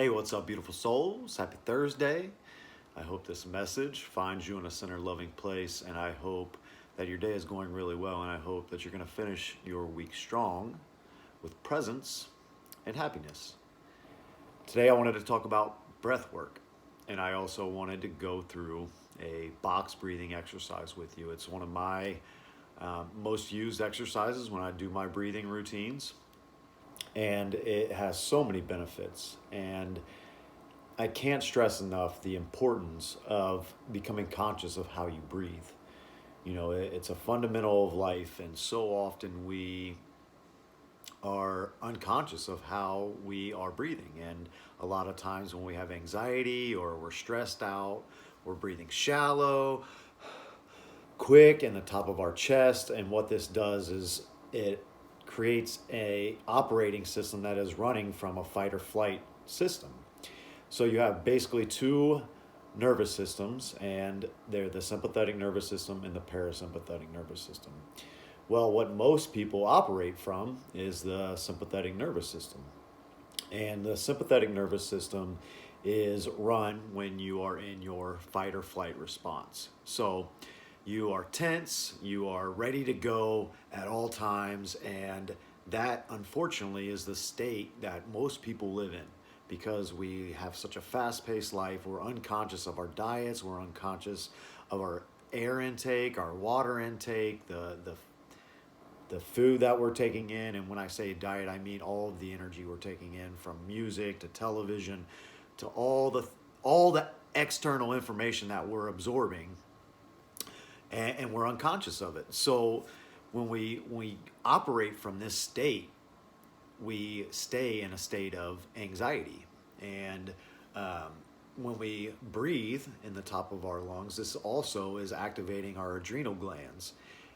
Hey, what's up, beautiful souls? Happy Thursday. I hope this message finds you in a center loving place, and I hope that your day is going really well, and I hope that you're going to finish your week strong with presence and happiness. Today, I wanted to talk about breath work, and I also wanted to go through a box breathing exercise with you. It's one of my most used exercises when I do my breathing routines, and it has so many benefits. And I can't stress enough the importance of becoming conscious of how you breathe. You know, it's a fundamental of life, and so often we are unconscious of how we are breathing. And a lot of times when we have anxiety or we're stressed out, we're breathing shallow, quick, in the top of our chest. And what this does is it creates a operating system that is running from a fight or flight system. So you have basically two nervous systems, and they're the sympathetic nervous system and the parasympathetic nervous system. Well, what most people operate from is the sympathetic nervous system. And the sympathetic nervous system is run when you are in your fight or flight response. So you are tense, you are ready to go at all times, and that unfortunately is the state that most people live in because we have such a fast-paced life. We're unconscious of our diets, we're unconscious of our air intake, our water intake, the food that we're taking in. And when I say diet, I mean all of the energy we're taking in, from music to television to all the external information that we're absorbing, and we're unconscious of it. So when we operate from this state, we stay in a state of anxiety. And when we breathe in the top of our lungs, this also is activating our adrenal glands.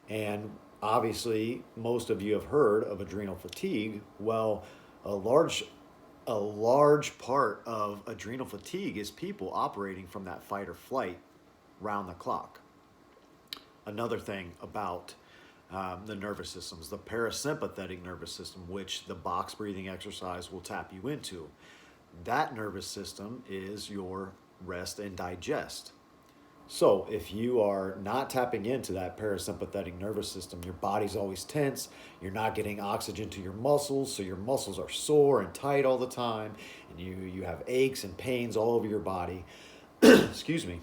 And obviously, most of you have heard of adrenal fatigue. Well, a large part of adrenal fatigue is people operating from that fight or flight round the clock. Another thing about the nervous systems, the parasympathetic nervous system, which the box breathing exercise will tap you into. That nervous system is your rest and digest. So if you are not tapping into that parasympathetic nervous system, your body's always tense, you're not getting oxygen to your muscles, so your muscles are sore and tight all the time, and you have aches and pains all over your body. Excuse me.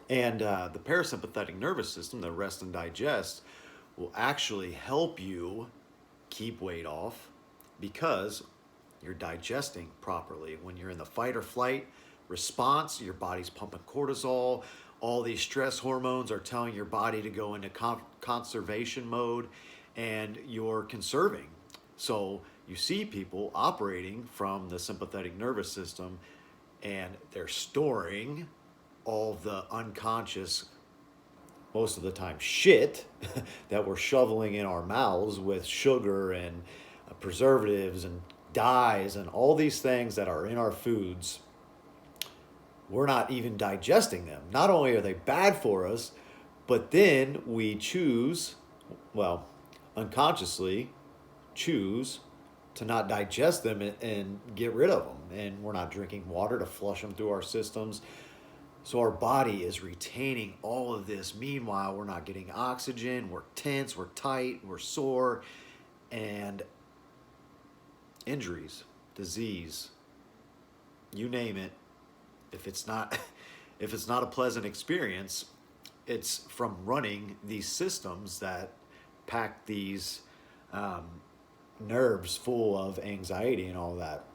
And the parasympathetic nervous system, the rest and digest, will actually help you keep weight off because you're digesting properly. When you're in the fight or flight response, your body's pumping cortisol. All these stress hormones are telling your body to go into conservation mode, and you're conserving. So you see people operating from the sympathetic nervous system, and they're storing all the unconscious, most of the time, shit that we're shoveling in our mouths with sugar and preservatives and dyes and all these things that are in our foods. We're not even digesting them. Not only are they bad for us, but then we choose, well, unconsciously choose to not digest them and get rid of them. And we're not drinking water to flush them through our systems. So our body is retaining all of this. Meanwhile, we're not getting oxygen, we're tense, we're tight, we're sore, and injuries, disease, you name it. If it's not a pleasant experience, it's from running these systems that pack these nerves full of anxiety and all that.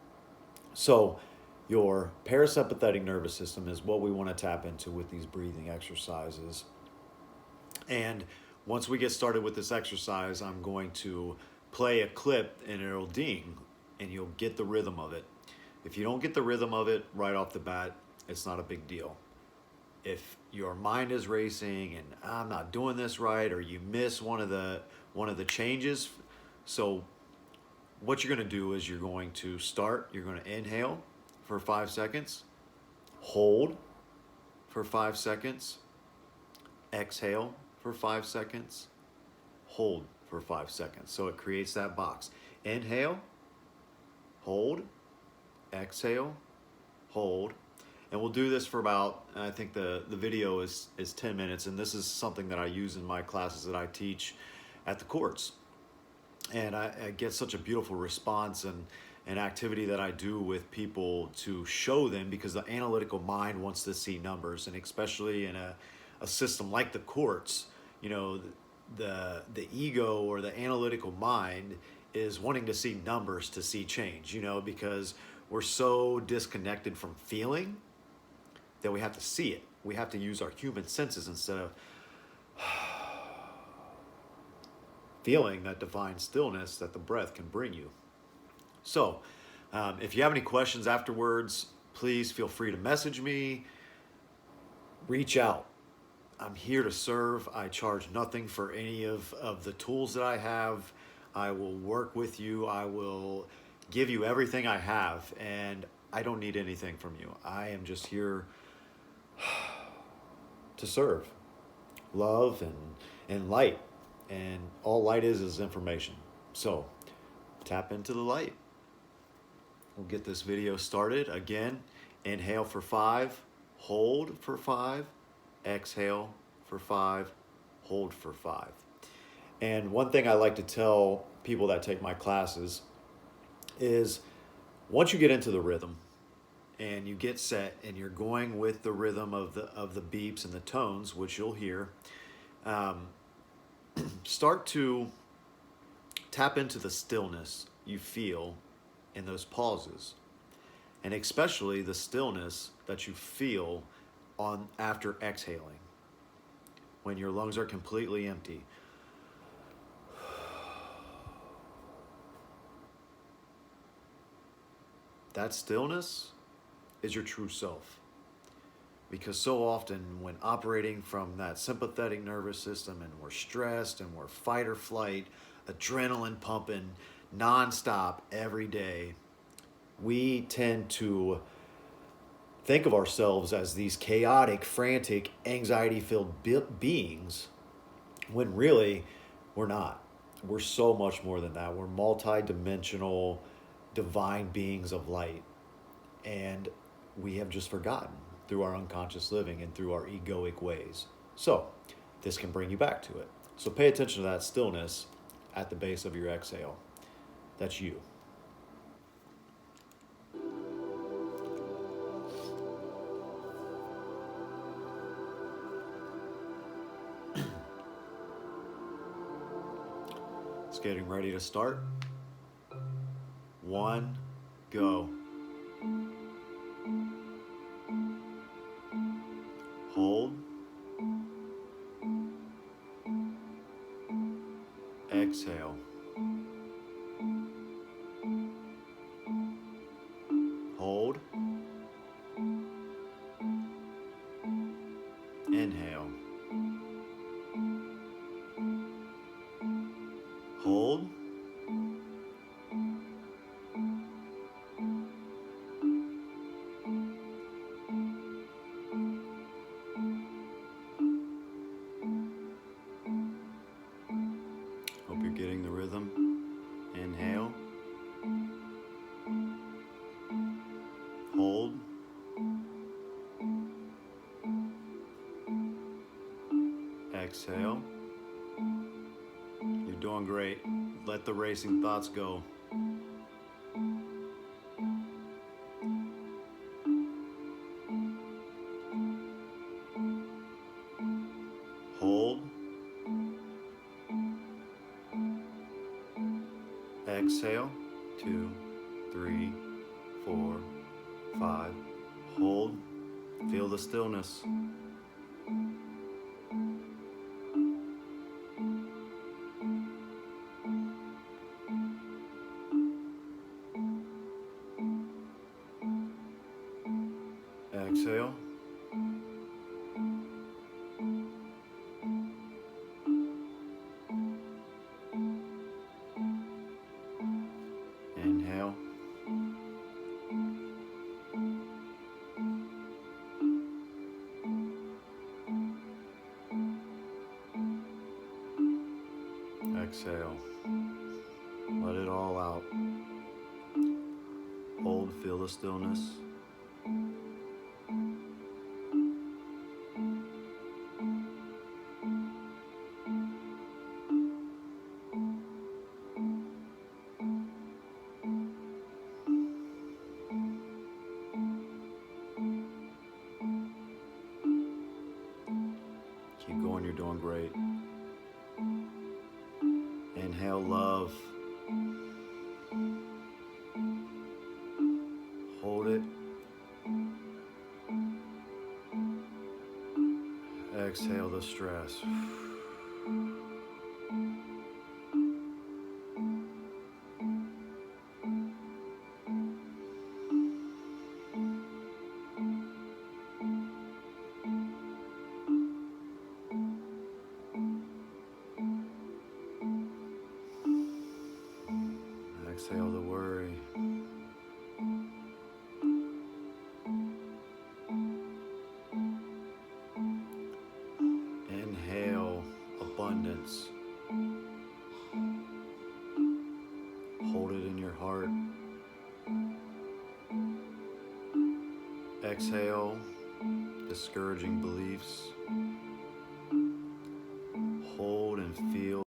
So your parasympathetic nervous system is what we want to tap into with these breathing exercises. And once we get started with this exercise, I'm going to play a clip and it'll ding, and you'll get the rhythm of it. If you don't get the rhythm of it right off the bat, it's not a big deal. If your mind is racing and I'm not doing this right, or you miss one of the changes, so what you're going to do is you're going to inhale for 5 seconds, hold for 5 seconds, exhale for 5 seconds, hold for 5 seconds. So it creates that box. Inhale, hold, exhale, hold. And we'll do this for about, I think the video is 10 minutes, and this is something that I use in my classes that I teach at the courts. And I get such a beautiful response and an activity that I do with people to show them, because the analytical mind wants to see numbers, and especially in a system like the courts, you know, the ego or the analytical mind is wanting to see numbers to see change, you know, because we're so disconnected from feeling that we have to see it. We have to use our human senses instead of feeling that divine stillness that the breath can bring you. So, if you have any questions afterwards, please feel free to message me, reach out. I'm here to serve. I charge nothing for any of the tools that I have. I will work with you. I will give you everything I have, and I don't need anything from you. I am just here to serve, love, and light. And all light is information. So tap into the light. We'll get this video started. Again, inhale for 5, hold for 5, exhale for 5, hold for 5. And one thing I like to tell people that take my classes is, once you get into the rhythm and you get set and you're going with the rhythm of the beeps and the tones, which you'll hear, start to tap into the stillness you feel in those pauses, and especially the stillness that you feel on after exhaling, when your lungs are completely empty. That stillness is your true self. Because so often when operating from that sympathetic nervous system, and we're stressed and we're fight or flight, adrenaline pumping nonstop every day, we tend to think of ourselves as these chaotic, frantic, anxiety-filled beings, when really we're not. We're so much more than that. We're multi-dimensional, divine beings of light. And we have just forgotten through our unconscious living and through our egoic ways. So this can bring you back to it. So pay attention to that stillness at the base of your exhale. That's you. It's getting ready to start. 1, go. Hold. Exhale. Hold. Inhale. Hold. Hope you're getting the rhythm. Inhale. Hold. Exhale. You're doing great. Let the racing thoughts go. Hold. Exhale. 2, 3, 4, 5. Hold. Feel the stillness. Exhale. Inhale. Exhale. Let it all out. Hold, feel the stillness. you're doing great. Inhale love. Hold it. Exhale the stress. Exhale the worry. Inhale abundance. Hold it in your heart. Exhale discouraging beliefs. Hold and feel